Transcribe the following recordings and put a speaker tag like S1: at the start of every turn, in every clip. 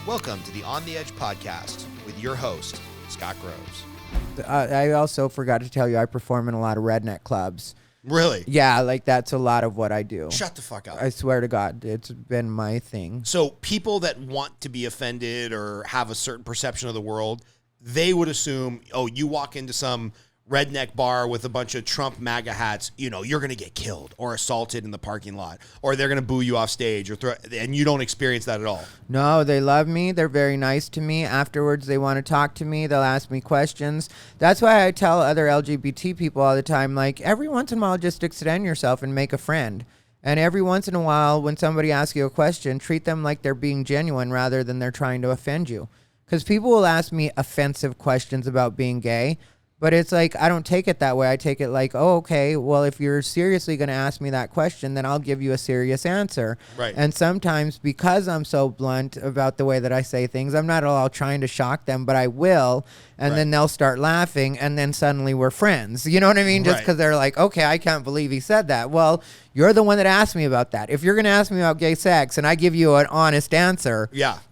S1: Welcome to the On the Edge podcast with your host, Scott Groves.
S2: I also forgot to tell you I perform in a lot of redneck clubs.
S1: Really?
S2: Yeah, like that's a lot of what I do.
S1: Shut the fuck up.
S2: I swear to God, it's been my thing.
S1: So people that want to be offended or have a certain perception of the world, they would assume, oh, you walk into some redneck bar with a bunch of Trump MAGA hats, you know, you're going to get killed or assaulted in the parking lot, or they're going to boo you off stage, and you don't experience that at all.
S2: No, they love me. They're very nice to me. Afterwards, they want to talk to me. They'll ask me questions. That's why I tell other LGBT people all the time, like, every once in a while, just extend yourself and make a friend. And every once in a while, when somebody asks you a question, treat them like they're being genuine rather than they're trying to offend you. Because people will ask me offensive questions about being gay, but it's like, I don't take it that way. I take it like, oh, okay, well, if you're seriously going to ask me that question, then I'll give you a serious answer.
S1: Right.
S2: And sometimes because I'm so blunt about the way that I say things, I'm not at all trying to shock them, but I will. And then they'll start laughing, and then suddenly we're friends. You know what I mean? Just because they're like, okay, I can't believe he said that. Well, you're the one that asked me about that. If you're going to ask me about gay sex and I give you an honest answer,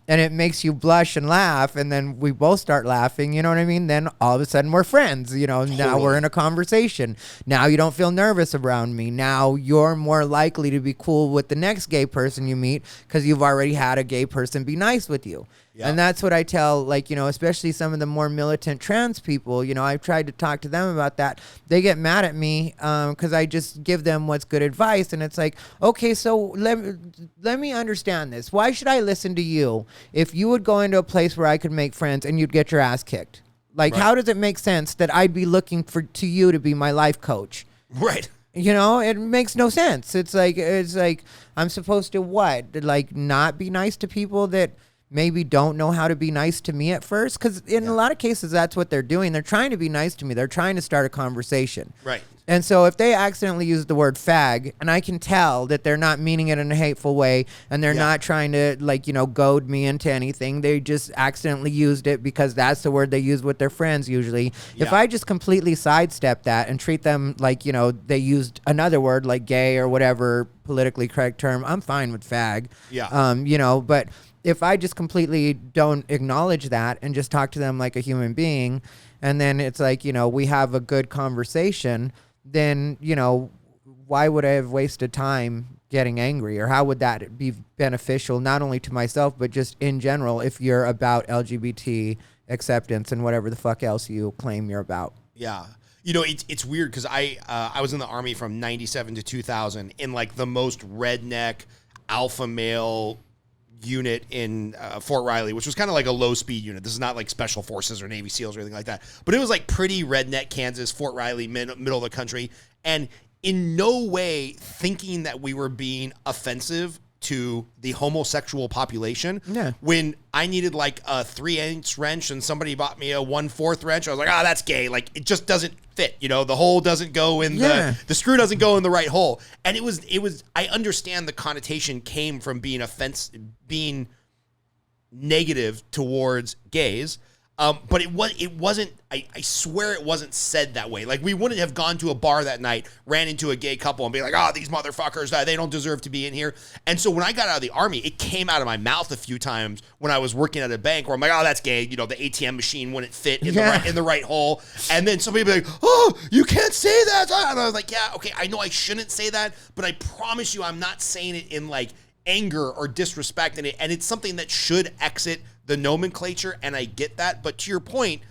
S2: and it makes you blush and laugh, and then we both start laughing, you know what I mean? Then all of a sudden we're friends. You know, now we're in a conversation. Now you don't feel nervous around me. Now you're more likely to be cool with the next gay person you meet because you've already had a gay person be nice with you. Yep. And that's what I tell, like, you know, especially some of the more militant trans people. You know, I've tried to talk to them about that. They get mad at me because I just give them what's good advice. And it's like, okay, so let me understand this. Why should I listen to you if you would go into a place where I could make friends and you'd get your ass kicked? Like, how does it make sense that I'd be looking to you to be my life coach?
S1: Right.
S2: You know, it makes no sense. It's like I'm supposed to what? Like, not be nice to people that maybe don't know how to be nice to me at first? Because in a lot of cases, that's what they're doing. They're trying to be nice to me. They're trying to start a conversation.
S1: Right.
S2: And so if they accidentally use the word fag, and I can tell that they're not meaning it in a hateful way, and they're not trying to, like, you know, goad me into anything. They just accidentally used it because that's the word they use with their friends usually. If I just completely sidestep that and treat them like, you know, they used another word like gay or whatever politically correct term, I'm fine with fag. Yeah. You know, but if I just completely don't acknowledge that and just talk to them like a human being, and then it's like, you know, we have a good conversation, then, you know, why would I have wasted time getting angry? Or how would that be beneficial, not only to myself, but just in general, if you're about LGBT acceptance and whatever the fuck else you claim you're about?
S1: Yeah. You know, it's weird because I was in the Army from 97 to 2000 in like the most redneck alpha male unit in Fort Riley, which was kind of like a low speed unit. This is not like special forces or Navy SEALs or anything like that, but it was like pretty redneck Kansas, Fort Riley, middle of the country. And in no way thinking that we were being offensive to the homosexual population. Yeah. When I needed like a 3/8 wrench and somebody bought me a 1/4 wrench, I was like, that's gay. Like, it just doesn't fit. You know, the hole doesn't go in the screw doesn't go in the right hole. And it was, I understand the connotation came from being negative towards gays. But it wasn't, I swear it wasn't said that way. Like, we wouldn't have gone to a bar that night, ran into a gay couple and be like, these motherfuckers, they don't deserve to be in here. And so when I got out of the Army, it came out of my mouth a few times when I was working at a bank where I'm like, that's gay. You know, the ATM machine wouldn't fit in the right hole. And then somebody would be like, you can't say that. And I was like, okay, I know I shouldn't say that, but I promise you I'm not saying it in like anger or disrespect. And it's something that should exit the nomenclature, and I get that. But to your point,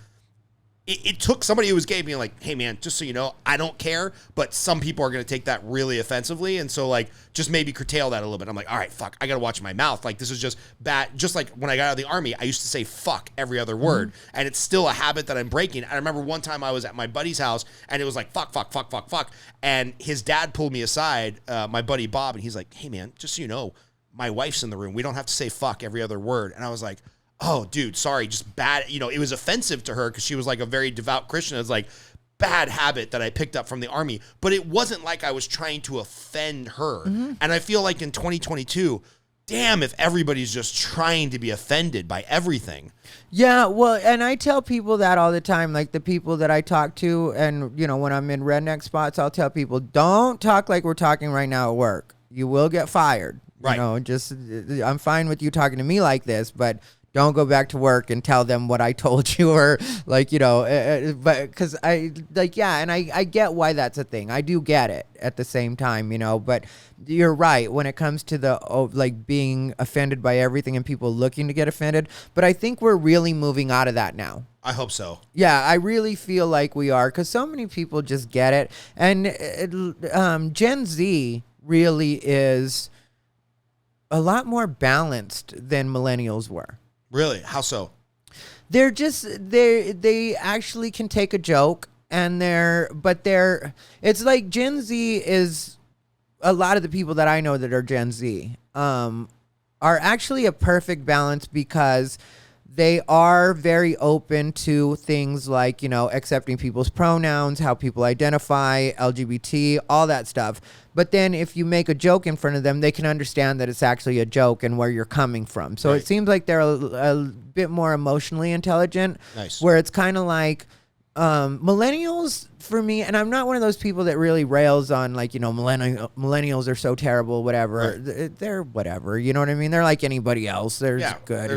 S1: it took somebody who was gay being like, hey, man, just so you know, I don't care, but some people are going to take that really offensively. And so, like, just maybe curtail that a little bit. I'm like, all right, fuck, I got to watch my mouth. Like, this is just bad. Just like when I got out of the Army, I used to say fuck every other word. And it's still a habit that I'm breaking. I remember one time I was at my buddy's house, and it was like, fuck, fuck, fuck, fuck, fuck. And his dad pulled me aside, my buddy Bob, and he's like, hey, man, just so you know, my wife's in the room. We don't have to say fuck every other word. And I was like, oh, dude, sorry, just bad. You know, it was offensive to her because she was like a very devout Christian. It was like bad habit that I picked up from the Army. But it wasn't like I was trying to offend her. And I feel like in 2022, damn, if everybody's just trying to be offended by everything.
S2: Yeah, well, and I tell people that all the time, like the people that I talk to, and, you know, when I'm in redneck spots, I'll tell people, don't talk like we're talking right now at work. You will get fired. Right. You know, just, I'm fine with you talking to me like this, but Don't go back to work and tell them what I told you, or like, but because I like, yeah. And I get why that's a thing. I do get it at the same time, but you're right when it comes to the, like being offended by everything and people looking to get offended. But I think we're really moving out of that now.
S1: I hope so.
S2: Yeah, I really feel like we are, because so many people just get it. And Gen Z really is a lot more balanced than millennials were.
S1: Really? How so?
S2: They're just they actually can take a joke, and it's like Gen Z is, a lot of the people that I know that are Gen Z are actually a perfect balance, because they are very open to things like, accepting people's pronouns, how people identify, LGBT, all that stuff. But then if you make a joke in front of them, they can understand that it's actually a joke and where you're coming from. So It seems like they're a bit more emotionally intelligent.
S1: Nice.
S2: Where it's kind of like, millennials for me, and I'm not one of those people that really rails on like, millennials are so terrible, whatever. Right. They're whatever, you know what I mean? They're like anybody else. There's good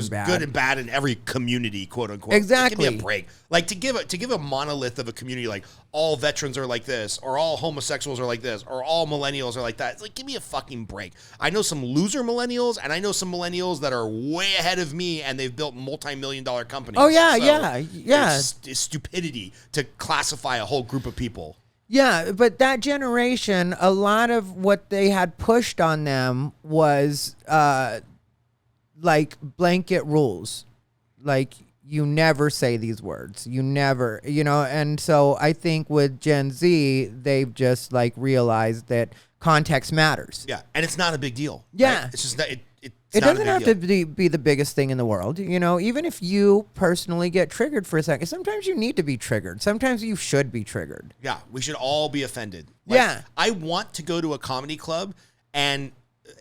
S2: and bad
S1: in every community, quote unquote.
S2: Exactly.
S1: Give me a break. Like to give a monolith of a community, like all veterans are like this, or all homosexuals are like this, or all millennials are like that. It's like, give me a fucking break. I know some loser millennials, and I know some millennials that are way ahead of me, and they've built multi-million-dollar companies.
S2: Oh yeah, yeah.
S1: It's stupidity to classify a whole group of people.
S2: Yeah, but that generation, a lot of what they had pushed on them was like blanket rules. Like, you never say these words. You never, and so I think with Gen Z, they've just like realized that context matters.
S1: Yeah, and it's not a big deal.
S2: Yeah.
S1: Right? It's just that
S2: it doesn't have to be the biggest thing in the world. Even if you personally get triggered for a second, sometimes you need to be triggered. Sometimes you should be triggered.
S1: Yeah, we should all be offended.
S2: Yeah.
S1: I want to go to a comedy club and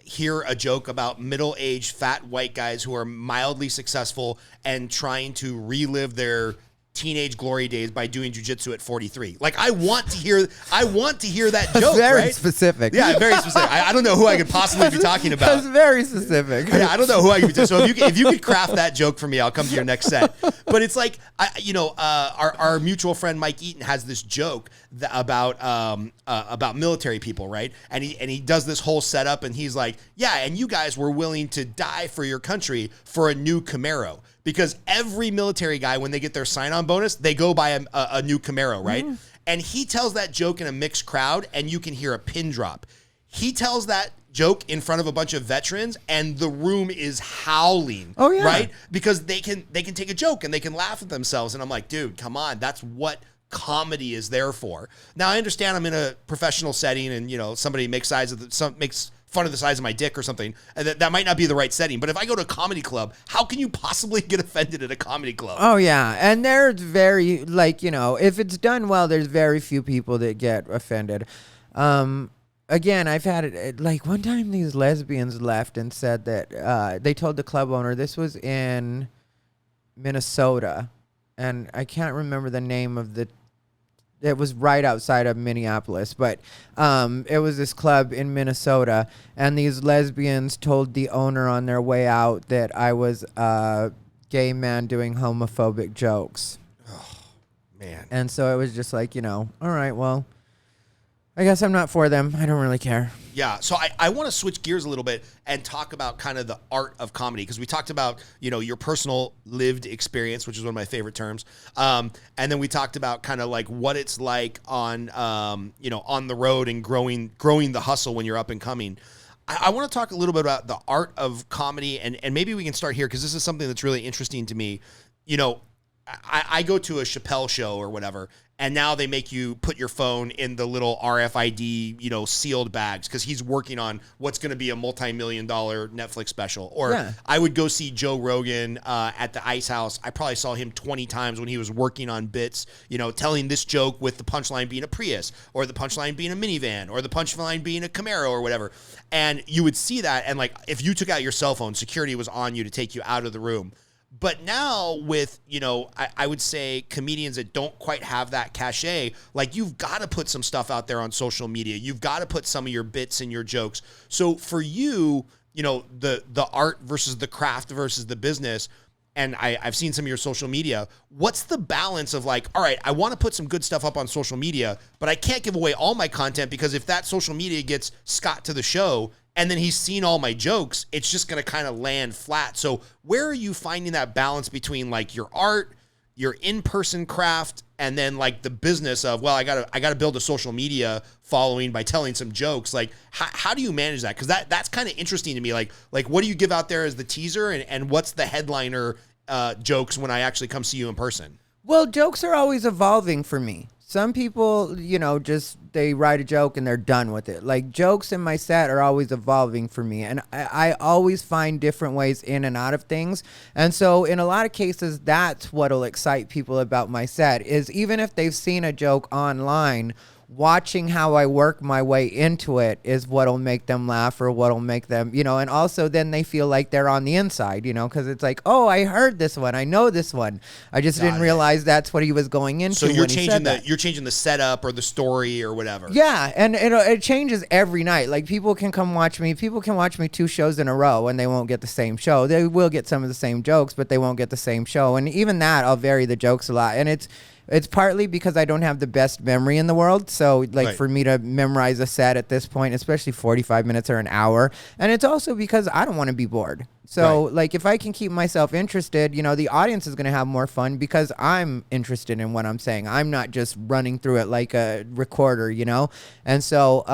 S1: hear a joke about middle-aged fat white guys who are mildly successful and trying to relive their teenage glory days by doing jiu-jitsu at 43. Like, I want to hear that joke.
S2: Very specific.
S1: Yeah, very specific. I don't know who I could possibly be talking about.
S2: That's very specific.
S1: Yeah, I don't know who I could be talking. So if you could craft that joke for me, I'll come to your next set. But it's like, our mutual friend Mike Eaton has this joke about military people, right? And he does this whole setup, and he's like, yeah, and you guys were willing to die for your country for a new Camaro. Because every military guy, when they get their sign-on bonus, they go buy a new Camaro, right? Mm. And he tells that joke in a mixed crowd, and you can hear a pin drop. He tells that joke in front of a bunch of veterans, and the room is howling.
S2: Oh, yeah.
S1: Right? Because they can take a joke, and they can laugh at themselves. And I'm like, dude, come on. That's what comedy is there for. Now, I understand I'm in a professional setting, and, somebody makes fun of the size of my dick or something, and that might not be the right setting. But if I go to a comedy club, how can you possibly get offended at a comedy club?
S2: Oh, yeah. And there's very, if it's done well, there's very few people that get offended. Again, I've had it, one time these lesbians left and said that they told the club owner, this was in Minnesota, and I can't remember the name of it was right outside of Minneapolis, but it was this club in Minnesota, and these lesbians told the owner on their way out that I was a gay man doing homophobic jokes.
S1: Oh, man.
S2: And so it was just like, all right, well, I guess I'm not for them. I don't really care.
S1: Yeah, so I want to switch gears a little bit and talk about kind of the art of comedy, because we talked about, your personal lived experience, which is one of my favorite terms. And then we talked about kind of like what it's like on, on the road and growing the hustle when you're up and coming. I want to talk a little bit about the art of comedy, and maybe we can start here, because this is something that's really interesting to me. I go to a Chappelle show or whatever, and now they make you put your phone in the little RFID, sealed bags, because he's working on what's going to be a multi-million-dollar Netflix special. Or I would go see Joe Rogan at the Ice House. I probably saw him 20 times when he was working on bits, telling this joke with the punchline being a Prius, or the punchline being a minivan, or the punchline being a Camaro or whatever. And you would see that, and if you took out your cell phone, security was on you to take you out of the room. But now with, I would say comedians that don't quite have that cachet, you've got to put some stuff out there on social media. You've got to put some of your bits and your jokes. So for you, the art versus the craft versus the business, and I've seen some of your social media. What's the balance of like, all right, I want to put some good stuff up on social media, but I can't give away all my content because if that social media gets Scott to the show and then he's seen all my jokes, it's just going to kind of land flat. So where are you finding that balance between like your art, your in-person craft, and then like the business of, well, I gotta build a social media following by telling some jokes. Like how do you manage that? Because that's kind of interesting to me. Like what do you give out there as the teaser, and what's the headliner jokes when I actually come see you in person?
S2: Well, jokes are always evolving for me. Some people, you know, just they write a joke and they're done with it. Like jokes in my set are always evolving for me. And I always find different ways in and out of things. And so in a lot of cases, that's what'll excite people about my set is even if they've seen a joke online, watching how I work my way into it is what'll make them laugh or what'll make them, you know, and also then they feel like they're on the inside, you know, because it's like, oh, I heard this one. I know this one. I just didn't realize that's what he was going into.
S1: So you're changing the setup or the story or whatever.
S2: Yeah. And it changes every night. Like people can come watch me. People can watch me 2 shows in a row and they won't get the same show. They will get some of the same jokes, but they won't get the same show. And even that, I'll vary the jokes a lot. And it's partly because I don't have the best memory in the world. So, like, for me to memorize a set at this point, especially 45 minutes or an hour. And it's also because I don't want to be bored. So, like, if I can keep myself interested, you know, the audience is going to have more fun because I'm interested in what I'm saying. I'm not just running through it like a recorder, you know? And so,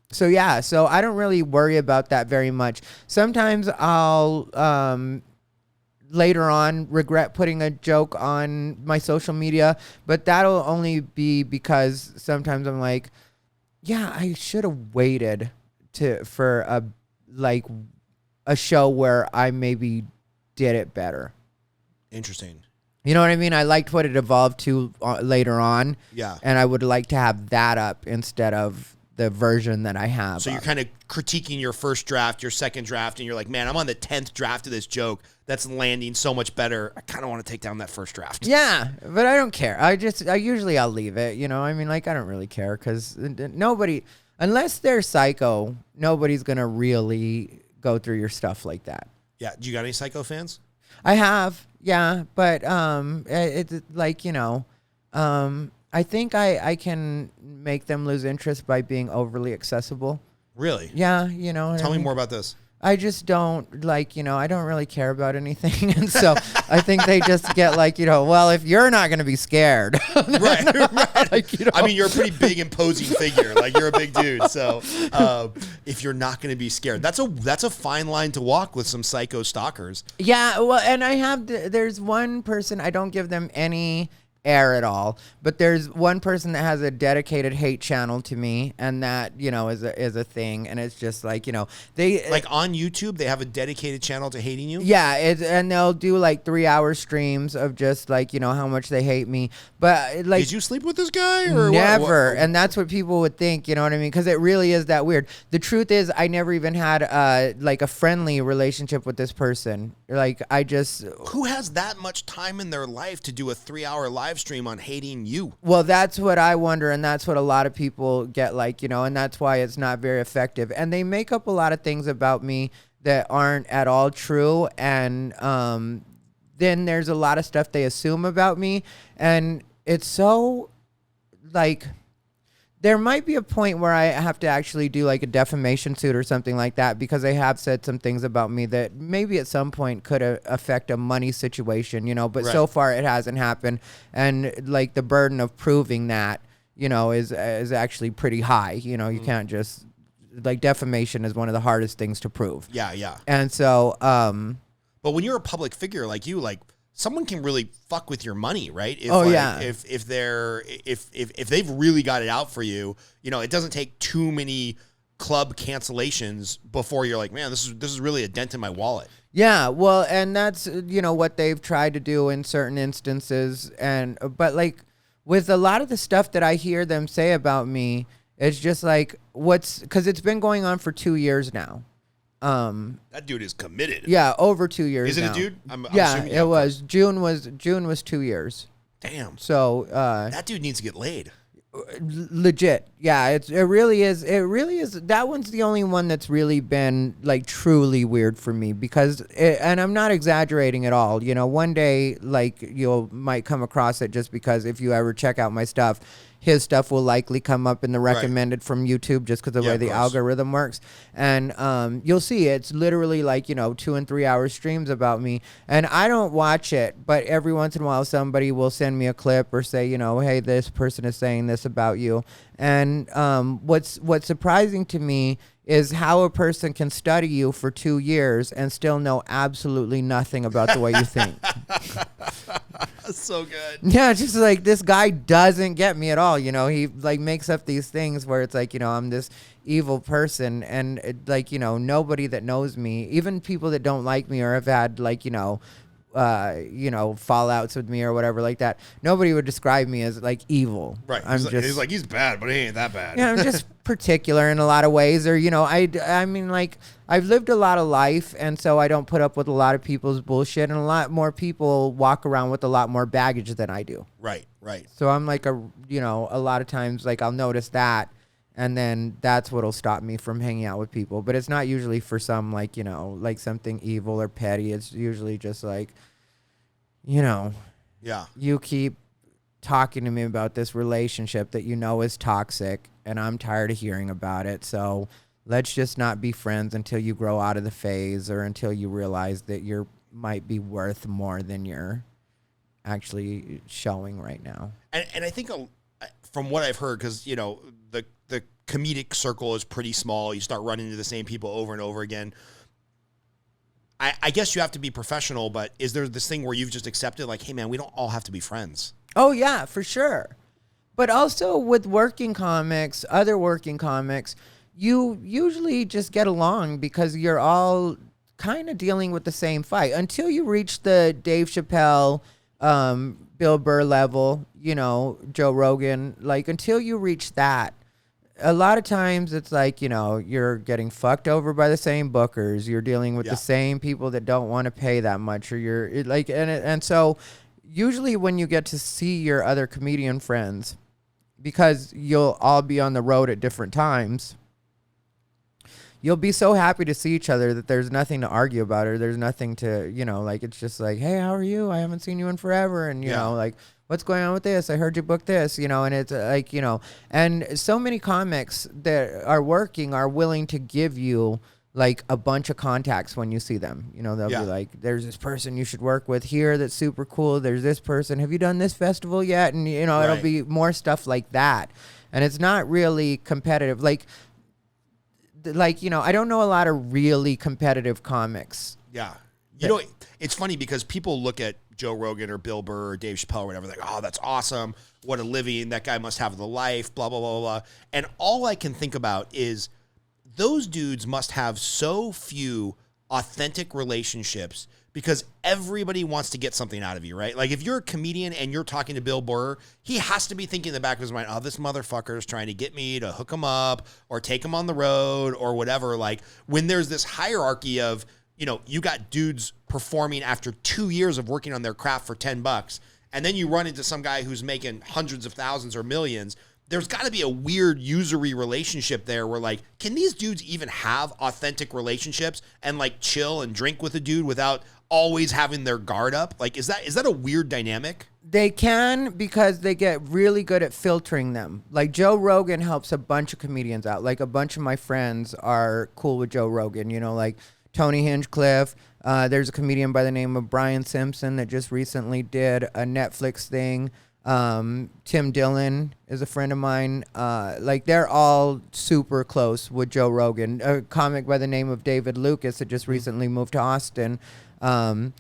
S2: so I don't really worry about that very much. Sometimes I'll, later on regret putting a joke on my social media, but that'll only be because sometimes I'm like, yeah, I should have waited for a show where I maybe did it better.
S1: Interesting.
S2: You know what I mean? I liked what it evolved to later on.
S1: Yeah.
S2: And I would like to have that up instead of the version that I have.
S1: So you're kind of critiquing your first draft, your second draft, and you're like, man, I'm on the 10th draft of this joke. That's landing so much better. I kind of want to take down that first draft.
S2: Yeah, but I don't care. I'll leave it, you know? I mean, like, I don't really care because nobody, unless they're psycho, nobody's going to really go through your stuff like that.
S1: Yeah. Do you got any psycho fans?
S2: I have, yeah, but it's like, you know, I think I can make them lose interest by being overly accessible.
S1: Really?
S2: Yeah, you know.
S1: Tell me more about this.
S2: I just don't like, you know, I don't really care about anything. And so I think they just get like, you know, well, if you're not going to be scared.
S1: Right.
S2: Like, you know.
S1: I mean, you're a pretty big imposing figure. Like you're a big dude. So if you're not going to be scared, that's a fine line to walk with some psycho stalkers.
S2: Yeah. Well, and there's one person, I don't give them any air at all, but there's one person that has a dedicated hate channel to me, and that, you know, is a thing. And it's just like, you know, they
S1: like on YouTube they have a dedicated channel to hating you.
S2: Yeah, and they'll do like 3-hour streams of just like, you know, how much they hate me. But like,
S1: did you sleep with this guy or
S2: never?
S1: What?
S2: And that's what people would think, you know what I mean? Because it really is that weird. The truth is, I never even had like a friendly relationship with this person. Like
S1: who has that much time in their life to do a 3-hour live stream on hating you?
S2: Well, that's what I wonder, and that's what a lot of people get, like, you know, and that's why it's not very effective. And they make up a lot of things about me that aren't at all true, and then there's a lot of stuff they assume about me, and it's so, like, there might be a point where I have to actually do like a defamation suit or something like that, because they have said some things about me that maybe at some point could affect a money situation, you know, but so far it hasn't happened. And like the burden of proving that, you know, is actually pretty high. You know, you can't just, like, defamation is one of the hardest things to prove.
S1: Yeah, yeah.
S2: And so,
S1: but when you're a public figure like you, like, someone can really fuck with your money, right? If, if they've really got it out for you, you know, it doesn't take too many club cancellations before you're like, man, this is really a dent in my wallet.
S2: Yeah, well, and that's, you know, what they've tried to do in certain instances, but like with a lot of the stuff that I hear them say about me, it's just like, because it's been going on for 2 years now.
S1: That dude is committed.
S2: Yeah, over 2 years.
S1: Is it
S2: now.
S1: a dude? I'm
S2: it was. June was 2 years.
S1: Damn.
S2: So
S1: that dude needs to get laid.
S2: Legit. Yeah, it really is. It really is. That one's the only one that's really been like truly weird for me because and I'm not exaggerating at all. You know, one day like you might come across it just because if you ever check out my stuff, his stuff will likely come up in the recommended from YouTube just because of the way the algorithm works. And you'll see it's literally like, 2 and 3 hour streams about me. And I don't watch it, but every once in a while somebody will send me a clip or say, hey, this person is saying this about you. And what's surprising to me is how a person can study you for 2 years and still know absolutely nothing about the way you think.
S1: That's so good.
S2: Yeah, just like this guy doesn't get me at all. He like makes up these things where it's like, I'm this evil person and nobody that knows me, even people that don't like me or have had like, fallouts with me or whatever like that. Nobody would describe me as like evil.
S1: Right. He's bad, but he ain't that bad.
S2: Yeah, I'm just particular in a lot of ways. Or, I mean, like I've lived a lot of life. And so I don't put up with a lot of people's bullshit. And a lot more people walk around with a lot more baggage than I do.
S1: Right, right.
S2: So I'm like a lot of times like I'll notice that. And then that's what'll stop me from hanging out with people. But it's not usually for some like, like something evil or petty. It's usually just like, yeah, you keep talking to me about this relationship that is toxic and I'm tired of hearing about it. So let's just not be friends until you grow out of the phase or until you realize that you might be worth more than you're actually showing right now.
S1: And I think from what I've heard, because, the comedic circle is pretty small. You start running into the same people over and over again. I guess you have to be professional, but is there this thing where you've just accepted like, hey, man, we don't all have to be friends?
S2: Oh, yeah, for sure. But also with working comics, other working comics, you usually just get along because you're all kind of dealing with the same fight until you reach the Dave Chappelle, Bill Burr level, Joe Rogan, like until you reach that. A lot of times it's like, you're getting fucked over by the same bookers. You're dealing with the same people that don't want to pay that much or you're like, and so usually when you get to see your other comedian friends, because you'll all be on the road at different times, you'll be so happy to see each other that there's nothing to argue about or there's nothing to, like, it's just like, hey, how are you? I haven't seen you in forever. And, you know, like, what's going on with this? I heard you booked this, and it's like, and so many comics that are working are willing to give you like a bunch of contacts when you see them. They'll be like, there's this person you should work with here that's super cool. There's this person. Have you done this festival yet? And, it'll be more stuff like that. And it's not really competitive. Like, I don't know a lot of really competitive comics.
S1: Yeah. It's funny because people look at Joe Rogan or Bill Burr or Dave Chappelle or whatever, like, oh, that's awesome. What a living. That guy must have the life, blah, blah, blah, blah. And all I can think about is those dudes must have so few authentic relationships because everybody wants to get something out of you, right? Like if you're a comedian and you're talking to Bill Burr, he has to be thinking in the back of his mind, oh, this motherfucker is trying to get me to hook him up or take him on the road or whatever. Like when there's this hierarchy of, you got dudes performing after 2 years of working on their craft for $10, and then you run into some guy who's making hundreds of thousands or millions. There's got to be a weird usury relationship there where like, can these dudes even have authentic relationships and like chill and drink with a dude without always having their guard up? Like, is that a weird dynamic?
S2: They can because they get really good at filtering them. Like Joe Rogan helps a bunch of comedians out. Like a bunch of my friends are cool with Joe Rogan, like Tony Hinchcliffe. There's a comedian by the name of Brian Simpson that just recently did a Netflix thing. Tim Dillon is a friend of mine. Like they're all super close with Joe Rogan. A comic by the name of David Lucas that just recently moved to Austin. And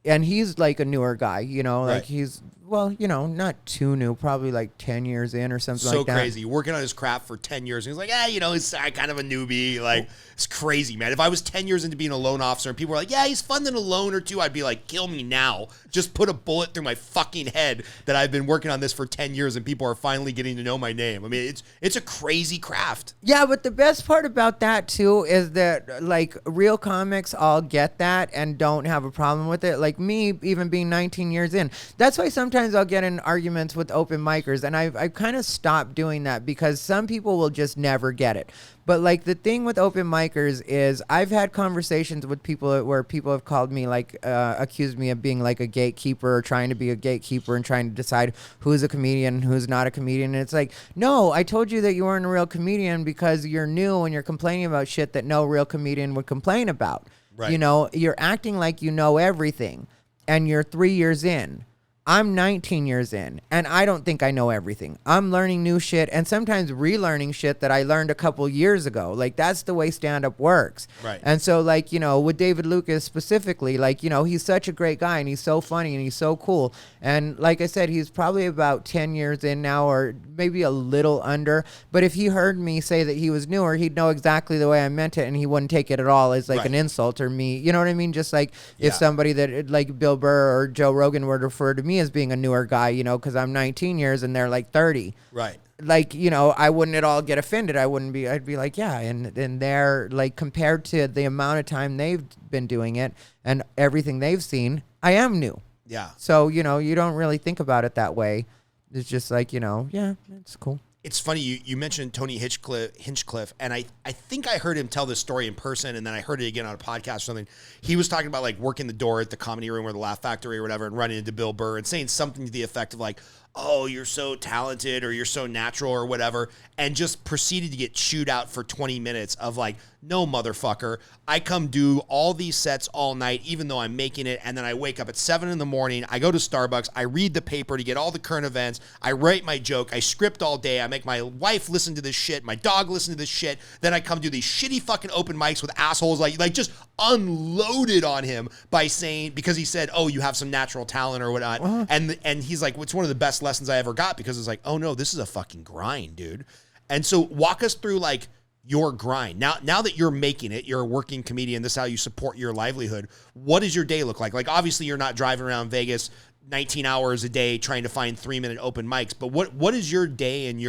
S2: he's like a newer guy, like he's, not too new, probably like 10 years in or something like that.
S1: So crazy. Working on his craft for 10 years. And he's like, he's kind of a newbie. Like, it's crazy, man. If I was 10 years into being a loan officer and people were like, yeah, he's funding a loan or two, I'd be like, kill me now. Just put a bullet through my fucking head that I've been working on this for 10 years and people are finally getting to know my name. I mean, it's a crazy craft.
S2: Yeah, but the best part about that, too, is that, like, real comics all get that and don't have a problem with it. Like me, even being 19 years in. That's why sometimes sometimes I'll get in arguments with open micers, and I've kind of stopped doing that because some people will just never get it. But like the thing with open micers is I've had conversations with people where people have called me like accused me of being like a gatekeeper or trying to be a gatekeeper and trying to decide who's a comedian and who's not a comedian. And it's like, no, I told you that you weren't a real comedian because you're new and you're complaining about shit that no real comedian would complain about.
S1: Right.
S2: You know, you're acting like you know everything and you're 3 years in. I'm 19 years in, and I don't think I know everything. I'm learning new shit and sometimes relearning shit that I learned a couple years ago. Like, that's the way stand-up works.
S1: Right.
S2: And so, like, you know, with David Lucas specifically, like, you know, he's such a great guy, and he's so funny, and he's so cool. And like I said, he's probably about 10 years in now, or maybe a little under. But if he heard me say that he was newer, he'd know exactly the way I meant it, and he wouldn't take it at all as, like, an insult or me. You know what I mean? Just like if somebody that, like Bill Burr or Joe Rogan were to refer to me as being a newer guy, you know, because I'm 19 years and they're like 30.
S1: Right.
S2: Like, you know, I wouldn't at all get offended. I'd be like, yeah. And they're like, compared to the amount of time they've been doing it and everything they've seen, I am new.
S1: Yeah.
S2: So, you know, you don't really think about it that way. It's just like, you know, yeah, it's cool.
S1: It's funny, you mentioned Tony Hinchcliffe, and I think I heard him tell this story in person, and then I heard it again on a podcast or something. He was talking about, like, working the door at the Comedy Room or the Laugh Factory or whatever and running into Bill Burr and saying something to the effect of, like, oh, you're so talented or you're so natural or whatever, and just proceeded to get chewed out for 20 minutes of, like, no, motherfucker, I come do all these sets all night, even though I'm making it, and then I wake up at 7 in the morning, I go to Starbucks, I read the paper to get all the current events, I write my joke, I script all day, I make my wife listen to this shit, my dog listen to this shit, then I come do these shitty fucking open mics with assholes, like just unloaded on him by saying, because he said, oh, you have some natural talent or whatnot, and he's like, it's one of the best lessons I ever got, because it's like, oh no, this is a fucking grind, dude. And so walk us through, like, your grind. Now that you're making it, you're a working comedian, this is how you support your livelihood. What does your day look like? Like, obviously you're not driving around Vegas 19 hours a day trying to find 3-minute open mics, but what is your day and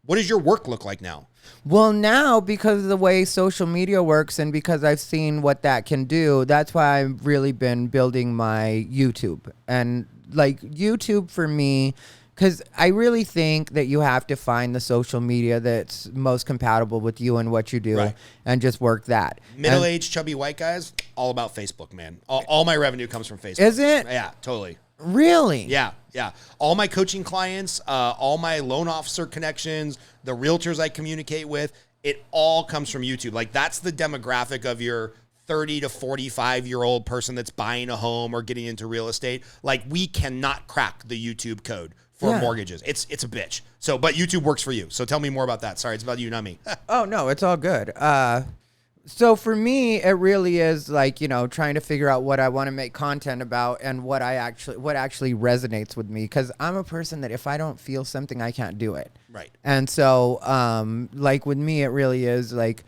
S1: what does your work look like now?
S2: Well, now, because of the way social media works and because I've seen what that can do, that's why I've really been building my YouTube. And like YouTube for me, because I really think that you have to find the social media that's most compatible with you and what you do, and just work that.
S1: Middle-aged, chubby white guys, all about Facebook, man. All my revenue comes from Facebook.
S2: Is it?
S1: Yeah, totally.
S2: Really?
S1: Yeah. All my coaching clients, all my loan officer connections, the realtors I communicate with, it all comes from YouTube. Like, that's the demographic of your 30 to 45-year-old person that's buying a home or getting into real estate. Like, we cannot crack the YouTube code for mortgages. It's a bitch. So, but YouTube works for you. So tell me more about that. Sorry, it's about you, not me.
S2: Oh, no, it's all good. So for me, it really is like, you know, trying to figure out what I want to make content about and what actually resonates with me. Because I'm a person that if I don't feel something, I can't do it.
S1: Right.
S2: And so, like with me, it really is like,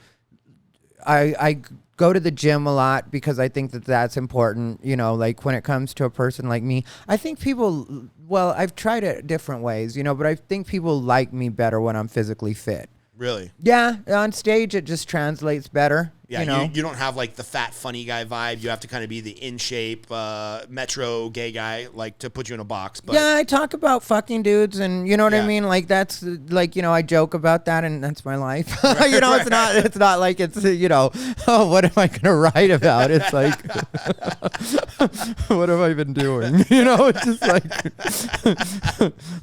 S2: I go to the gym a lot because I think that that's important. You know, like when it comes to a person like me, I think people, well, I've tried it different ways, you know, but I think people like me better when I'm physically fit.
S1: Really?
S2: Yeah, on stage it just translates better.
S1: Yeah,
S2: you know?
S1: you don't have like the fat funny guy vibe. You have to kind of be the in shape metro gay guy, like to put you in a box. But
S2: yeah, I talk about fucking dudes, and you know what I mean. Like that's like, you know, I joke about that, and that's my life. You know, it's not like it's, you know, oh, what am I gonna write about? It's like, what have I been doing? You know, it's just like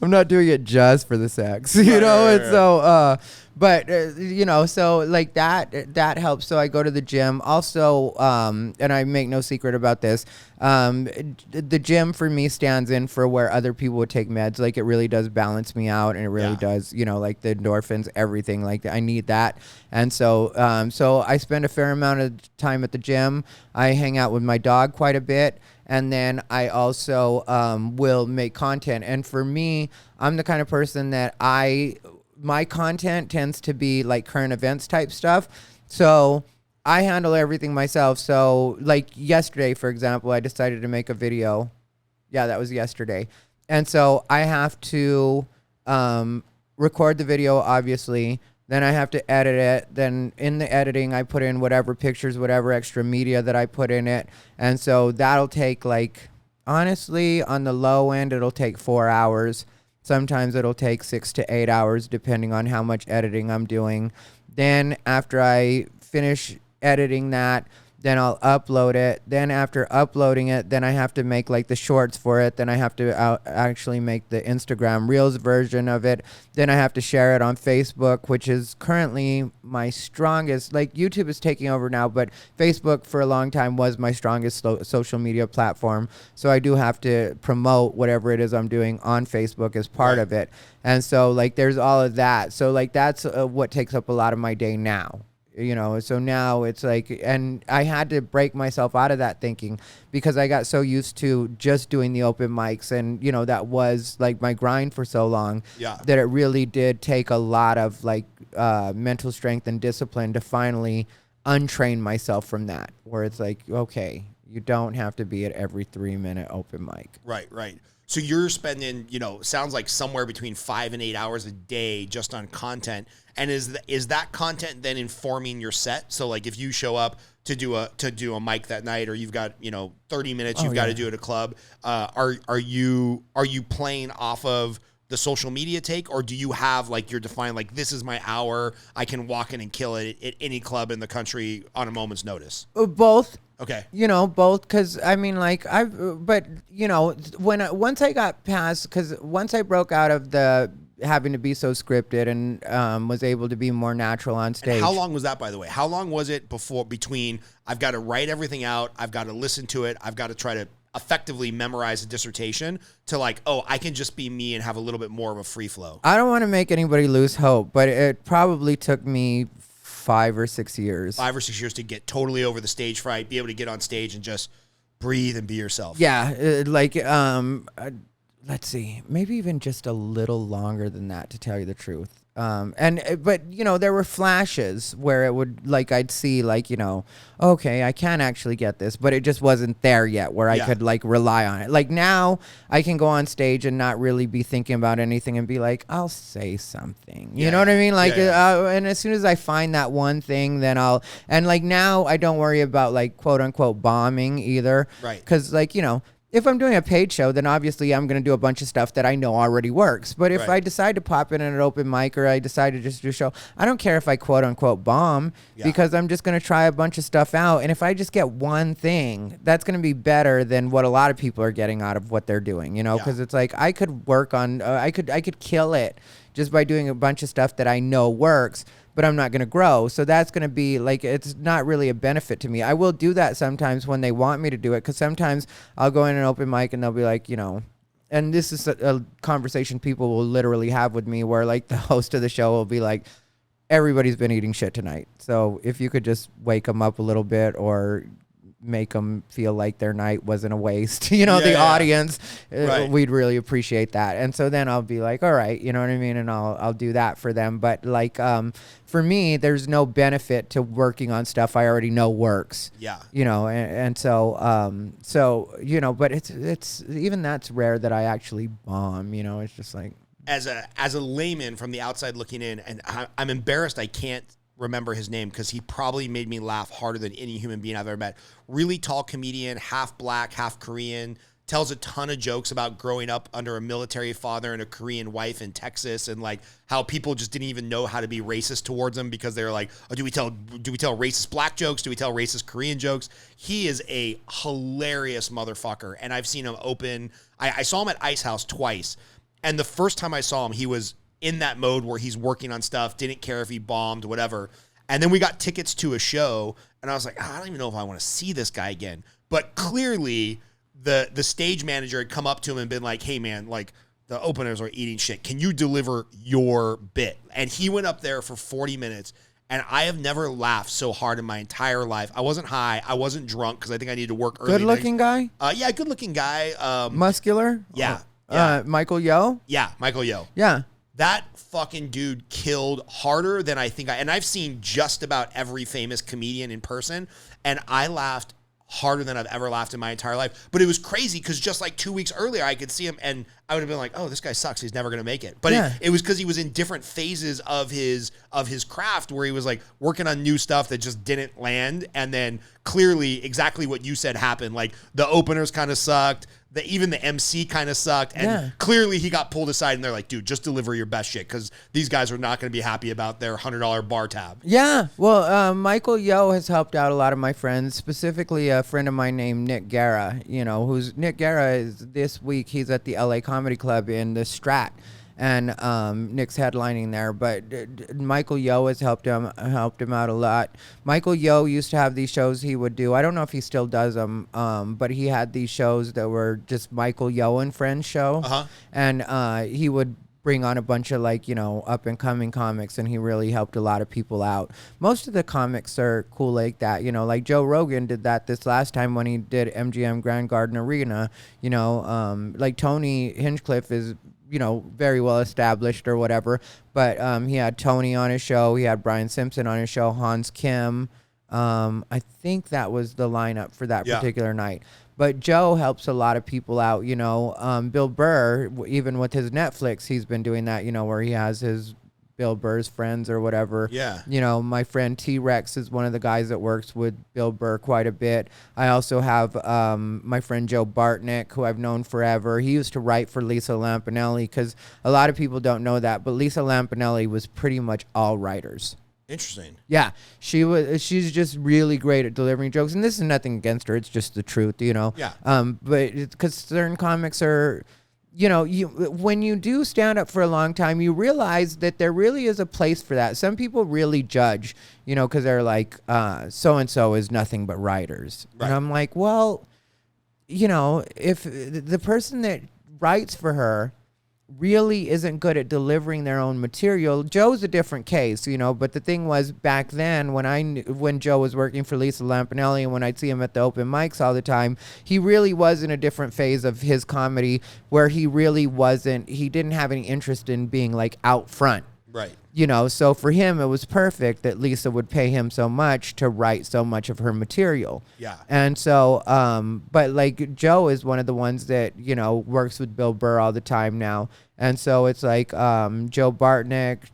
S2: I'm not doing it just for the sex. You know, and so. But, you know, so like that helps. So I go to the gym also. And I make no secret about this. The gym for me stands in for where other people would take meds. Like it really does balance me out, and it really does, you know, like the endorphins, everything like that. I need that. And so, so I spend a fair amount of time at the gym. I hang out with my dog quite a bit. And then I also, will make content. And for me, I'm the kind of person that my content tends to be like current events type stuff. So I handle everything myself. So like yesterday, for example, I decided to make a video. Yeah, that was yesterday. And so I have to record the video, obviously. Then I have to edit it. Then in the editing, I put in whatever pictures, whatever extra media that I put in it. And so that'll take like Honestly, on the low end, it'll take 4 hours. Sometimes it'll take 6 to 8 hours, depending on how much editing I'm doing. Then after I finish editing that, then I'll upload it. Then after uploading it, then I have to make like the shorts for it. Then I have to actually make the Instagram Reels version of it. Then I have to share it on Facebook, which is currently my strongest. Like YouTube is taking over now, but Facebook for a long time was my strongest social media platform. So I do have to promote whatever it is I'm doing on Facebook as part of it. And so like there's all of that. So like that's what takes up a lot of my day now. So now it's like, and I had to break myself out of that thinking because I got so used to just doing the open mics, and that was like my grind for so long that it really did take a lot of like mental strength and discipline to finally untrain myself from that, where it's like, okay, you don't have to be at every 3-minute open mic.
S1: Right. So you're spending, sounds like somewhere between 5 and 8 hours a day just on content. And is that content then informing your set? So like if you show up to do a mic that night, or you've got 30 minutes you've got to do at a club, are you playing off of the social media take, or do you have like you're defined like this is my hour, I can walk in and kill it at any club in the country on a moment's notice?
S2: Both.
S1: Okay.
S2: Both, because I mean, like once I got past, because once I broke out of the having to be so scripted and was able to be more natural on stage.
S1: And how long was that, by the way? How long was it between I've got to write everything out, I've got to listen to it, I've got to try to effectively memorize a dissertation, to like, oh, I can just be me and have a little bit more of a free flow?
S2: I don't want to make anybody lose hope, but it probably took me 5 or 6 years.
S1: 5 or 6 years to get totally over the stage fright, be able to get on stage and just breathe and be yourself.
S2: Yeah, let's see, maybe even just a little longer than that, to tell you the truth. But there were flashes where it would, like, I'd see like, okay, I can actually get this, but it just wasn't there yet where I could like rely on it. Like now I can go on stage and not really be thinking about anything and be like, I'll say something, you know what I mean? Like, and as soon as I find that one thing, then and like now I don't worry about like quote unquote bombing either. Right. 'Cause like, if I'm doing a paid show, then obviously I'm going to do a bunch of stuff that I know already works. But if I decide to pop in at an open mic, or I decide to just do a show, I don't care if I quote unquote bomb, because I'm just going to try a bunch of stuff out. And if I just get one thing, that's going to be better than what a lot of people are getting out of what they're doing, because it's like I could work on, I could kill it just by doing a bunch of stuff that I know works, but I'm not going to grow. So that's going to be like, it's not really a benefit to me. I will do that sometimes when they want me to do it, because sometimes I'll go in an open mic and they'll be like, and this is a conversation people will literally have with me, where like the host of the show will be like, everybody's been eating shit tonight, so if you could just wake them up a little bit, or make them feel like their night wasn't a waste, audience, we'd really appreciate that. And so then I'll be like, all right, you know what I mean? And I'll do that for them. But like, for me, there's no benefit to working on stuff I already know works. Yeah. And so, but it's even that's rare that I actually bomb, it's just like,
S1: as a layman from the outside looking in, and I'm embarrassed I can't remember his name, because he probably made me laugh harder than any human being I've ever met. Really tall comedian, half black, half Korean, tells a ton of jokes about growing up under a military father and a Korean wife in Texas, and like how people just didn't even know how to be racist towards him, because they were like, oh, do we tell racist black jokes? Do we tell racist Korean jokes? He is a hilarious motherfucker. And I've seen him open. I saw him at Ice House twice. And the first time I saw him, he was in that mode where he's working on stuff, didn't care if he bombed, whatever. And then we got tickets to a show, and I was like, I don't even know if I want to see this guy again. But clearly, the stage manager had come up to him and been like, hey, man, like, the openers are eating shit. Can you deliver your bit? And he went up there for 40 minutes, and I have never laughed so hard in my entire life. I wasn't high. I wasn't drunk, because I think I needed to work early.
S2: Good-looking guy?
S1: Yeah, good-looking guy.
S2: Muscular?
S1: Yeah.
S2: Michael Yo?
S1: Yeah, Michael Yo.
S2: Yeah.
S1: That fucking dude killed harder than I think and I've seen just about every famous comedian in person, and I laughed harder than I've ever laughed in my entire life. But it was crazy, because just like 2 weeks earlier, I could see him, and I would have been like, oh, this guy sucks. He's never going to make it. But
S2: Yeah.
S1: it was because he was in different phases of his craft where he was like working on new stuff that just didn't land. And then clearly exactly what you said happened. Like the openers kind of sucked. Even the MC kind of sucked. And clearly he got pulled aside and they're like, dude, just deliver your best shit because these guys are not going to be happy about their $100 bar tab.
S2: Yeah. Well, Michael Yo has helped out a lot of my friends, specifically a friend of mine named Nick Guerra, who's Nick Guerra is this week. He's at the LA Comedy Club in the Strat. And Nick's headlining there, but Michael Yo has helped him out a lot. Michael Yo used to have these shows he would do. I don't know if he still does them, but he had these shows that were just Michael Yo and Friends show, and he would bring on a bunch of up and coming comics, and he really helped a lot of people out. Most of the comics are cool like that, like Joe Rogan did that this last time when he did MGM Grand Garden Arena. Like Tony Hinchcliffe is very well established or whatever. But he had Tony on his show. He had Brian Simpson on his show, Hans Kim. I think that was the lineup for that particular night. But Joe helps a lot of people out, Bill Burr, even with his Netflix, he's been doing that, where he has his Bill Burr's friends or whatever.
S1: Yeah.
S2: My friend T-Rex is one of the guys that works with Bill Burr quite a bit. I also have my friend Joe Bartnick, who I've known forever. He used to write for Lisa Lampanelli because a lot of people don't know that, but Lisa Lampanelli was pretty much all writers.
S1: Interesting.
S2: Yeah, she's just really great at delivering jokes, and this is nothing against her. It's just the truth,
S1: Yeah.
S2: But because certain comics are, when you do stand up for a long time, you realize that there really is a place for that. Some people really judge, because they're like, so and so is nothing but writers,
S1: right.
S2: And I'm like, well, if the person that writes for her really isn't good at delivering their own material. Joe's a different case, but the thing was back then when Joe was working for Lisa Lampanelli and when I'd see him at the open mics all the time, he really was in a different phase of his comedy where he didn't have any interest in being like out front.
S1: Right.
S2: So for him, it was perfect that Lisa would pay him so much to write so much of her material.
S1: Yeah.
S2: And so, but like Joe is one of the ones that, works with Bill Burr all the time now. And so it's like Joe Bartnick,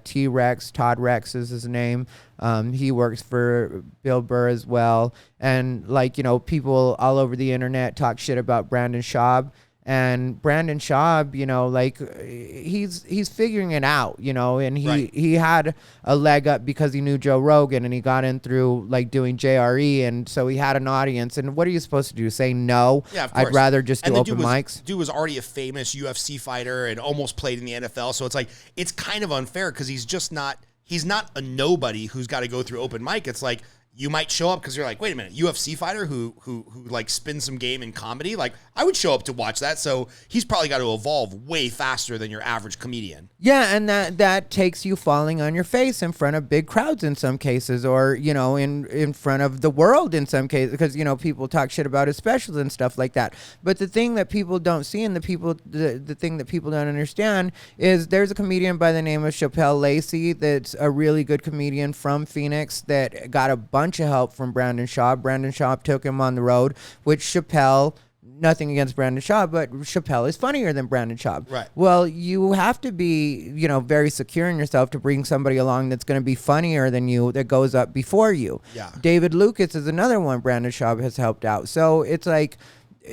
S2: T-Rex, Todd Rex is his name. He works for Bill Burr as well. And people all over the internet talk shit about Brandon Schaub. And Brandon Schaub, he's figuring it out, and he had a leg up because he knew Joe Rogan and he got in through doing JRE, and so he had an audience. And what are you supposed to do? Say no?
S1: Yeah, of course.
S2: I'd rather just do open mics.
S1: Dude was already a famous UFC fighter and almost played in the NFL, so it's kind of unfair because he's not a nobody who's got to go through open mic. It's like you might show up because you're like, wait a minute, UFC fighter who spins some game in comedy. I would show up to watch that. So he's probably got to evolve way faster than your average comedian.
S2: Yeah, and that takes you falling on your face in front of big crowds in some cases, or in front of the world in some cases, because people talk shit about his specials and stuff like that. But the thing that people don't see and the thing that people don't understand is there's a comedian by the name of Chappelle Lacey that's a really good comedian from Phoenix that got a bunch of help from Brandon Schaub. Brandon Schaub took him on the road, which Chappelle, nothing against Brandon Schaub, but Chappelle is funnier than Brandon Schaub.
S1: Right.
S2: Well, you have to be, very secure in yourself to bring somebody along that's going to be funnier than you, that goes up before you.
S1: Yeah.
S2: David Lucas is another one Brandon Schaub has helped out. So it's like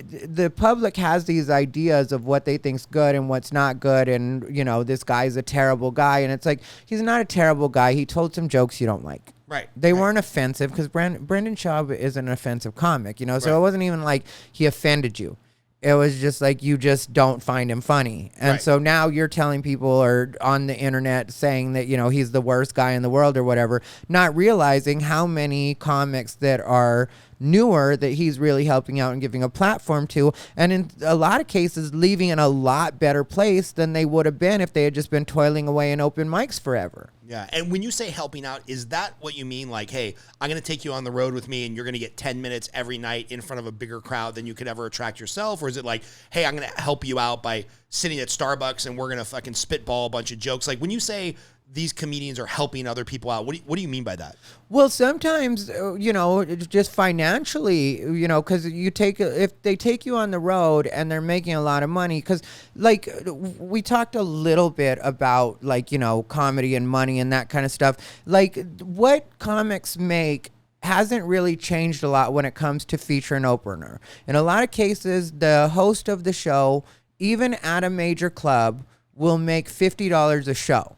S2: the public has these ideas of what they think's good and what's not good, and this guy's a terrible guy, and it's like he's not a terrible guy. He told some jokes you don't like.
S1: Right.
S2: They weren't offensive because Brendan Schaub is an offensive comic, so
S1: Right.
S2: it wasn't even like he offended you. It was just like you just don't find him funny. And
S1: Right.
S2: so now you're telling people or on the internet saying that, he's the worst guy in the world or whatever, not realizing how many comics that are newer that he's really helping out and giving a platform to, and in a lot of cases leaving in a lot better place than they would have been if they had just been toiling away in open mics forever.
S1: Yeah. And when you say helping out, is that what you mean? Like, hey, I'm going to take you on the road with me and you're going to get 10 minutes every night in front of a bigger crowd than you could ever attract yourself? Or is it like, hey, I'm going to help you out by sitting at Starbucks and we're going to fucking spitball a bunch of jokes? Like when you say these comedians are helping other people out. What do you mean by that?
S2: Well, sometimes, it's just financially, because if they take you on the road and they're making a lot of money, because like we talked a little bit about like, comedy and money and that kind of stuff. Like what comics make hasn't really changed a lot when it comes to feature and opener. In a lot of cases, the host of the show, even at a major club, will make $50 a show.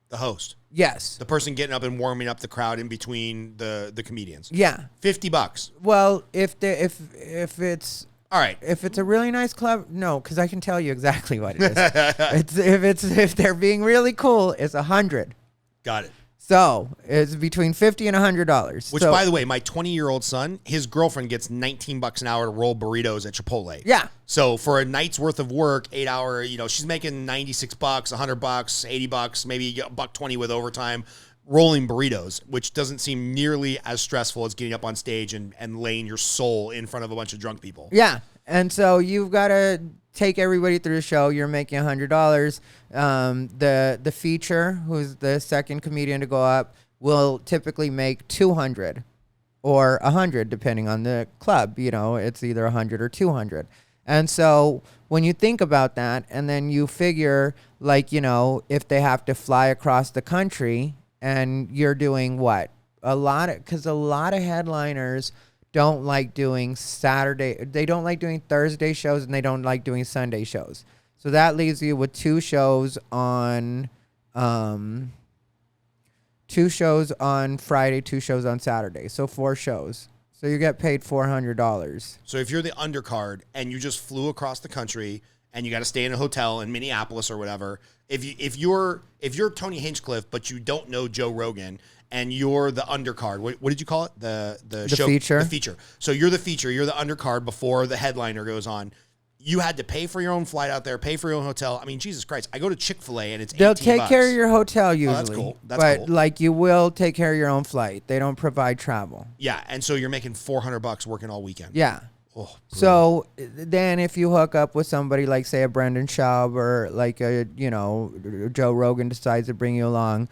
S1: The host.
S2: Yes.
S1: The person getting up and warming up the crowd in between the comedians.
S2: Yeah.
S1: $50.
S2: Well, if it's
S1: all right,
S2: if it's a really nice club, no, because I can tell you exactly what it is. If they're being really cool, it's $100.
S1: Got it.
S2: So it's between $50 and $100.
S1: Which, by the way, my 20-year-old son, his girlfriend gets $19 an hour to roll burritos at Chipotle.
S2: Yeah.
S1: So for a night's worth of work, 8 hour, she's making $96, $100, $80, maybe $120 with overtime, rolling burritos, which doesn't seem nearly as stressful as getting up on stage and laying your soul in front of a bunch of drunk people.
S2: Yeah. And so you've got to take everybody through the show. You're making $100. The feature, who's the second comedian to go up, will typically make $200 or $100, depending on the club. It's either $100 or $200. And so when you think about that, and then you figure, like, if they have to fly across the country, and you're doing what? Because a lot of headliners don't like doing they don't like doing Thursday shows, and they don't like doing Sunday shows. So that leaves you with 2 shows on Friday, 2 shows on Saturday. So 4 shows. So you get paid $400.
S1: So if you're the undercard and you just flew across the country and you got to stay in a hotel in Minneapolis or whatever, if you're Tony Hinchcliffe but you don't know Joe Rogan and you're the undercard, what did you call it? The show
S2: feature.
S1: The feature. So you're the feature, you're the undercard before the headliner goes on. You had to pay for your own flight out there, pay for your own hotel. I mean, Jesus Christ. I go to Chick-fil-A and it's $18.
S2: They'll take care of your hotel usually.
S1: Oh, that's cool.
S2: But like you will take care of your own flight. They don't provide travel.
S1: Yeah, and so you're making $400 working all weekend.
S2: Yeah.
S1: Oh,
S2: so then if you hook up with somebody like, say, a Brendan Schaub or like Joe Rogan decides to bring you along,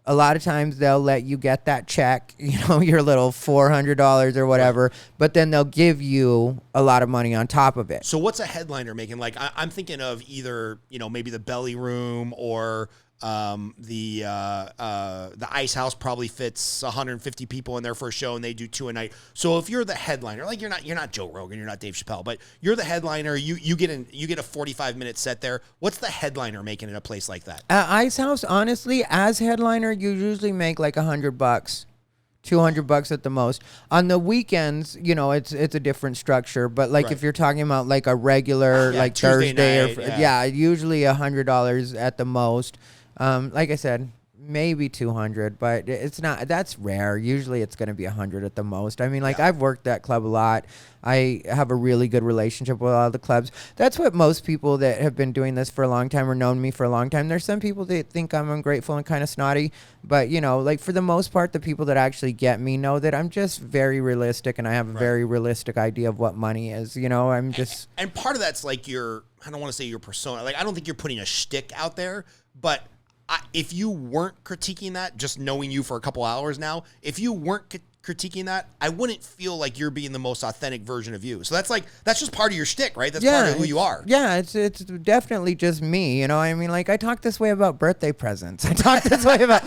S2: a lot of times they'll let you get that check, your little $400 or whatever, right, but then they'll give you a lot of money on top of it.
S1: So what's a headliner making? Like I'm thinking of either, maybe the Belly Room or the Ice House probably fits 150 people in their first show and they do 2 a night. So if you're the headliner, like you're not Joe Rogan, you're not Dave Chappelle, but you're the headliner, you get a 45-minute set there. What's the headliner making in a place like that?
S2: Ice House, honestly, as headliner, you usually make like $100, $200 at the most. On the weekends, it's a different structure, but like, right, if you're talking about like a regular, like
S1: Tuesday
S2: Thursday
S1: night,
S2: usually $100 at the most. Like I said, maybe 200, but it's not, that's rare. Usually it's going to be 100 at the most. I mean, like, I've worked that club a lot. I have a really good relationship with all the clubs. That's what most people that have been doing this for a long time or known me for a long time. There's some people that think I'm ungrateful and kind of snotty, but like for the most part, the people that actually get me know that I'm just very realistic and I have a very realistic idea of what money is. I'm just.
S1: And part of that's like I don't want to say your persona. Like, I don't think you're putting a shtick out there, but if you weren't critiquing that, just knowing you for a couple hours now, if you weren't critiquing that, I wouldn't feel like you're being the most authentic version of you. So that's just part of your shtick, right? That's part of who you are.
S2: Yeah, it's definitely just me. I mean, like, I talk this way about birthday presents. I talk this way about,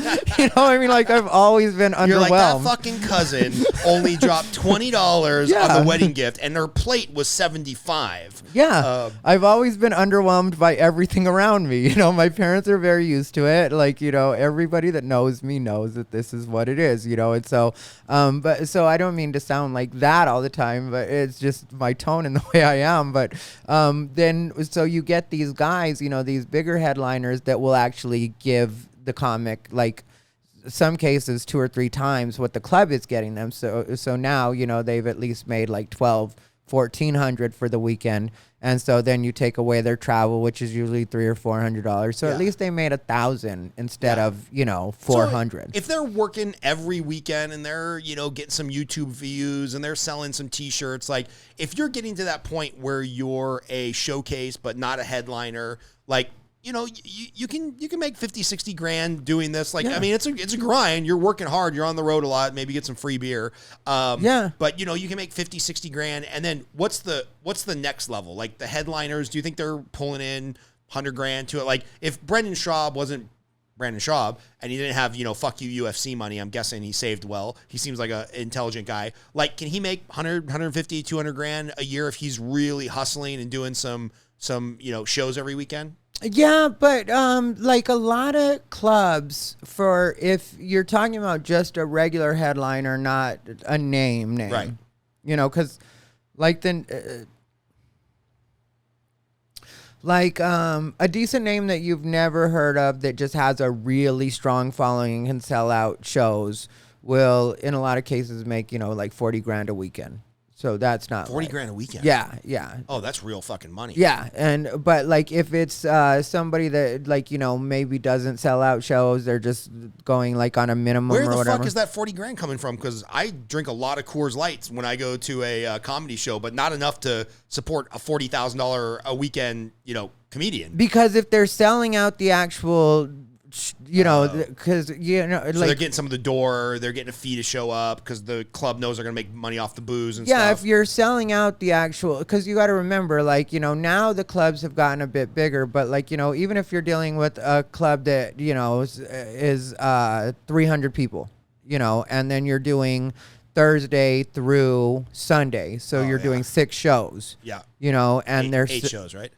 S2: I mean, like, I've always been underwhelmed.
S1: You're like, that fucking cousin only dropped $20 on the wedding gift, and her plate was $75.
S2: Yeah, I've always been underwhelmed by everything around me. My parents are very used to it. Like, everybody that knows me knows that this is what it is. And so, but so I don't mean to sound like that all the time, but it's just my tone and the way I am. But then, so you get these guys, these bigger headliners that will actually give the comic, like, some cases 2 or 3 times what the club is getting them. So now, they've at least made like $1,400 for the weekend. And so then you take away their travel, which is usually $300 or $400. So at least they made $1,000 instead of, $400.
S1: So if they're working every weekend and they're, getting some YouTube views and they're selling some T-shirts, like, if you're getting to that point where you're a showcase but not a headliner, like, you know, you can make 50, 60 grand doing this. Like, I mean, it's a grind. You're working hard. You're on the road a lot. Maybe get some free beer. But you know, you can make 50, 60 grand. And then what's the next level? Like the headliners, do you think they're pulling in 100 grand to it? Like if Brendan Schaub wasn't Brandon Schaub and he didn't have, you know, fuck you UFC money, I'm guessing he saved well. He seems like an intelligent guy. Like, can he make 100, 150, 200 grand a year if he's really hustling and doing some, you know, shows every weekend?
S2: Yeah, but like a lot of clubs, for if you're talking about just a regular headliner, not a name,
S1: right?
S2: You know, because like a decent name that you've never heard of that just has a really strong following and can sell out shows will, in a lot of cases, make, you know, like 40 grand a weekend. So that's not
S1: 40 grand a weekend.
S2: Yeah.
S1: Oh, that's real fucking money.
S2: Yeah, but like if it's somebody that, like, you know, maybe doesn't sell out shows, they're just going like on a minimum or whatever.
S1: Where the fuck is that 40 grand coming from? Because I drink a lot of Coors Lights when I go to a comedy show, but not enough to support a $40,000 a weekend, you know, comedian.
S2: Because if they're selling out the actual, you know, because, you know, like,
S1: so they're getting some of the door, they're getting a fee to show up because the club knows they're going to make money off the booze and stuff.
S2: Yeah, if you're selling out the actual, because you got to remember, like, you know, now the clubs have gotten a bit bigger, but like, you know, even if you're dealing with a club that, you know, is 300 people, you know, and then you're doing Thursday through Sunday, so you're doing 6 shows.
S1: Yeah.
S2: You know, and there's
S1: 8 shows, right?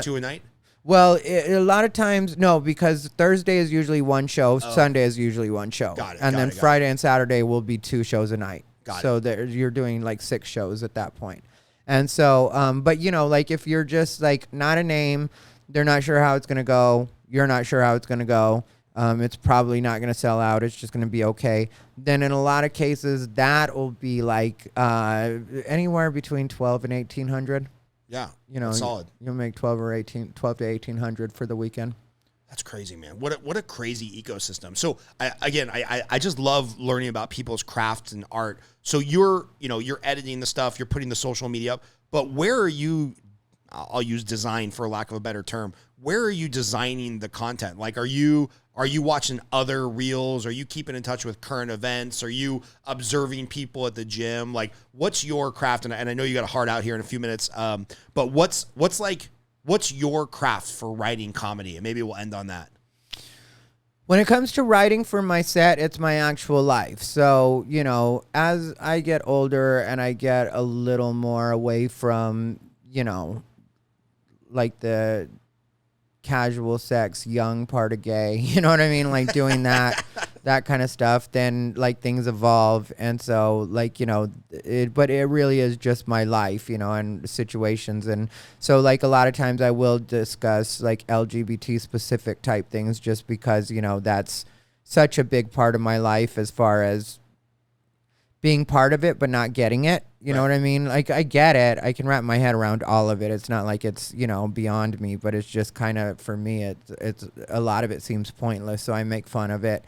S1: 2 a night?
S2: Well, a lot of times, no, because Thursday is usually one show, Sunday is usually one show.
S1: Got it.
S2: And then Friday and Saturday will be 2 shows a night.
S1: So
S2: you're doing like 6 shows at that point. And so, but, you know, like if you're just like not a name, they're not sure how it's going to go, you're not sure how it's going to go, it's probably not going to sell out, it's just going to be okay. Then in a lot of cases, that will be like anywhere between 12 and 1,800.
S1: Yeah,
S2: you know,
S1: solid.
S2: You'll make 12 to 1,800 for the weekend.
S1: That's crazy, man. What a crazy ecosystem. So I just love learning about people's crafts and art. So you're editing the stuff, you're putting the social media up, but where are you? I'll use design for lack of a better term. Where are you designing the content? Like, are you watching other reels? Are you keeping in touch with current events? Are you observing people at the gym? Like, what's your craft? And I know you got a heart out here in a few minutes. But what's your craft for writing comedy? And maybe we'll end on that.
S2: When it comes to writing for my set, it's my actual life. So, you know, as I get older and I get a little more away from, you know, like the casual sex, young part of gay, you know what I mean? Like doing that kind of stuff, then like things evolve. And so like, you know, but it really is just my life, you know, and situations. And so like a lot of times I will discuss like LGBT specific type things just because, you know, that's such a big part of my life as far as being part of it, but not getting it. You know what I mean? Like, I get it. I can wrap my head around all of it. It's not like it's, you know, beyond me, but it's just kind of, for me, it's a lot of it seems pointless. So I make fun of it,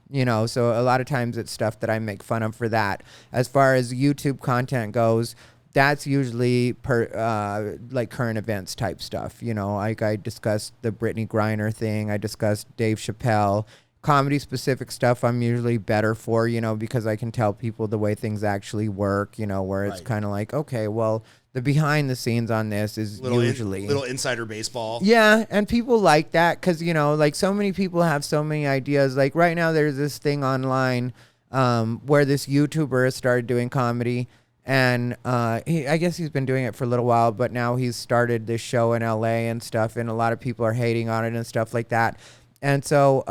S2: you know, so a lot of times it's stuff that I make fun of for that. As far as YouTube content goes, that's usually like current events type stuff. You know, like I discussed the Brittany Griner thing. I discussed Dave Chappelle. Comedy specific stuff I'm usually better for, you know, because I can tell people the way things actually work, you know, where it's kind of like, okay, well, the behind the scenes on this is usually
S1: little insider baseball.
S2: Yeah, and people like that because, you know, like so many people have so many ideas. Like right now there's this thing online where this YouTuber has started doing comedy. And I guess he's been doing it for a little while, but now he's started this show in LA and stuff. And a lot of people are hating on it and stuff like that. And so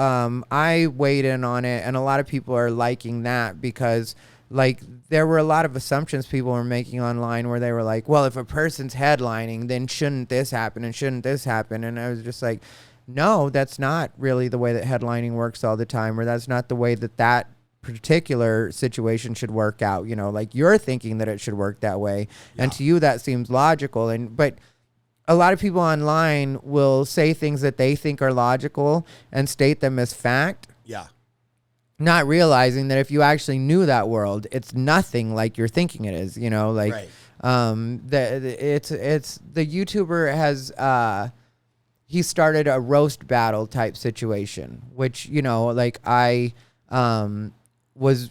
S2: I weighed in on it, and a lot of people are liking that because, like, there were a lot of assumptions people were making online where they were like, well, if a person's headlining, then shouldn't this happen and shouldn't this happen? And I was just like, no, that's not really the way that headlining works all the time, or that's not the way that particular situation should work out. You know, like, you're thinking that it should work that way, and to you that seems logical, but a lot of people online will say things that they think are logical and state them as fact. Yeah. Not realizing that if you actually knew that world, it's nothing like you're thinking it is, you know, like, the YouTuber has, he started a roast battle type situation, which, you know, like I was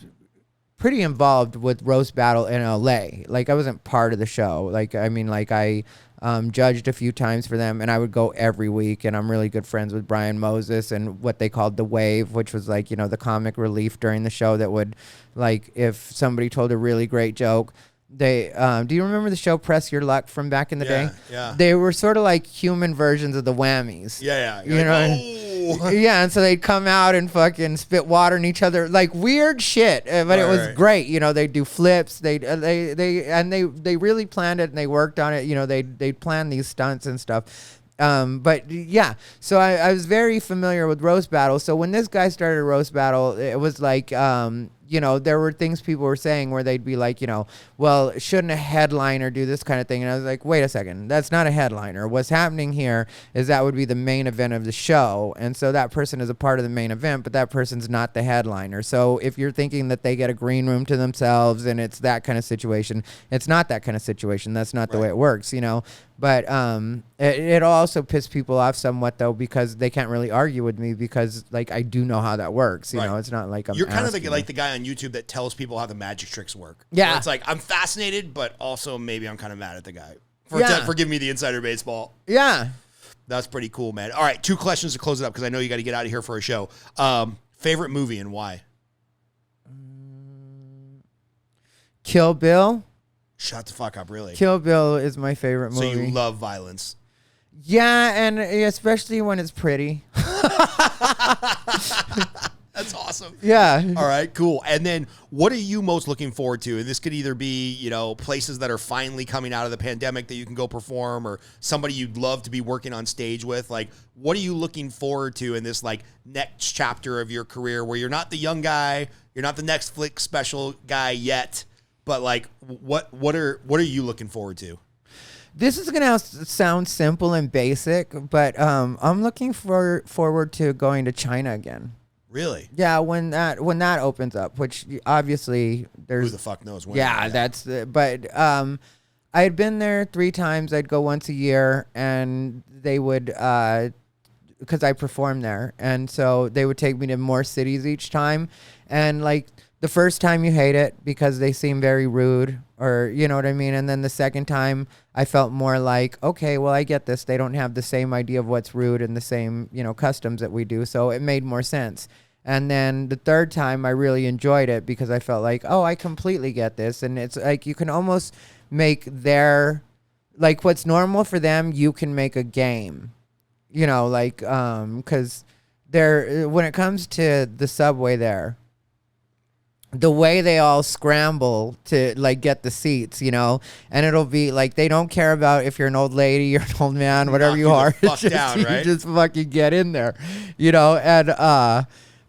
S2: pretty involved with roast battle in LA. Like I wasn't part of the show. Like, I mean, like I judged a few times for them, and I would go every week, and I'm really good friends with Brian Moses and what they called the Wave, which was like, you know, the comic relief during the show that would, like, if somebody told a really great joke, they do you remember the show Press Your Luck from back in the day?
S1: Yeah.
S2: They were sort of like human versions of the Whammies.
S1: Yeah.
S2: You know? Yeah, and so they'd come out and fucking spit water in each other, like weird shit. But it was great. You know, they'd do flips. They really planned it and they worked on it. You know, they'd plan these stunts and stuff. But yeah, so I was very familiar with roast battle. So when this guy started a roast battle, it was like, you know, there were things people were saying where they'd be like, you know, well, shouldn't a headliner do this kind of thing? And I was like, wait a second, that's not a headliner. What's happening here is that would be the main event of the show. And so that person is a part of the main event, but that person's not the headliner. So if you're thinking that they get a green room to themselves and it's that kind of situation, it's not that kind of situation. That's not the way it works, you know. But it also pissed people off somewhat, though, because they can't really argue with me because, like, I do know how that works. You know, it's not like
S1: you're kind of like the guy on YouTube that tells people how the magic tricks work.
S2: Yeah.
S1: Where it's like, I'm fascinated, but also maybe I'm kind of mad at the guy for giving me the insider baseball.
S2: Yeah.
S1: That's pretty cool, man. All right, 2 questions to close it up because I know you got to get out of here for a show. Favorite movie and why?
S2: Kill Bill.
S1: Shut the fuck up, really.
S2: Kill Bill is my favorite movie.
S1: So you love violence.
S2: Yeah, and especially when it's pretty.
S1: That's awesome.
S2: Yeah.
S1: All right, cool. And then what are you most looking forward to? And this could either be, you know, places that are finally coming out of the pandemic that you can go perform or somebody you'd love to be working on stage with. Like, what are you looking forward to in this, like, next chapter of your career where you're not the young guy, you're not the Netflix special guy yet, but, like, what are you looking forward to?
S2: This is gonna sound simple and basic, but I'm looking forward to going to China again.
S1: Really?
S2: Yeah, when that opens up, which obviously there's
S1: who the fuck knows when.
S2: Yeah, that's but I had been there 3 times. I'd go once a year, and they would because I performed there, and so they would take me to more cities each time, and like. The first time you hate it because they seem very rude or, you know what I mean? And then the second time I felt more like, okay, well, I get this. They don't have the same idea of what's rude and the same, you know, customs that we do. So it made more sense. And then the third time I really enjoyed it because I felt like, oh, I completely get this. And it's like you can almost make their, like what's normal for them, you can make a game, you know, like, because when it comes to the subway there, the way they all scramble to like get the seats, you know, and it'll be like they don't care about if you're an old lady or an old man, whatever you are.
S1: Fuck down, right?
S2: You just fucking get in there, you know. And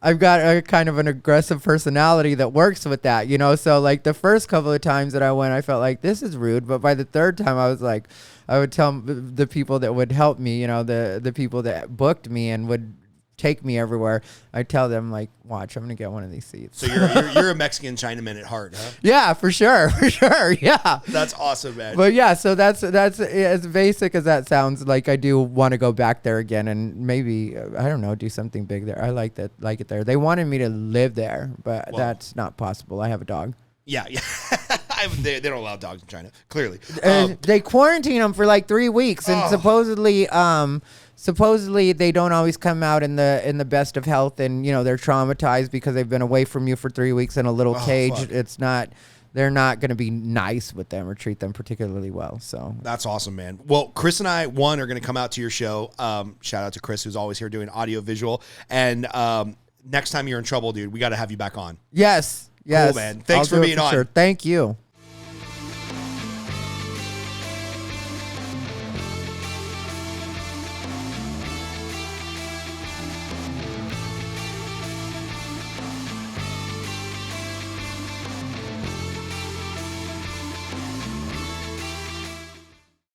S2: I've got a kind of an aggressive personality that works with that, you know. So like the first couple of times that I went, I felt like this is rude, but by the third time, I was like, I would tell the people that would help me, you know, the people that booked me and would take me everywhere. I tell them like, watch, I'm gonna get one of these seats.
S1: So you're a Mexican Chinaman at heart, huh?
S2: Yeah, for sure, yeah.
S1: That's awesome, man.
S2: But yeah, so that's as basic as that sounds. Like I do want to go back there again and maybe I don't know, do something big there. I like it there. They wanted me to live there, but that's not possible. I have a dog.
S1: Yeah. They don't allow dogs in China, clearly.
S2: They quarantine them for like 3 weeks, and supposedly they don't always come out in the best of health, and you know they're traumatized because they've been away from you for 3 weeks in a little cage. Fuck. They're not going to be nice with them or treat them particularly well. So
S1: that's awesome, man. Well, Chris and I, are going to come out to your show. Shout out to Chris, who's always here doing audio visual. And next time you're in trouble, dude, we got to have you back on.
S2: Yes.
S1: Cool, man. Thanks for being on.
S2: Sure. Thank you.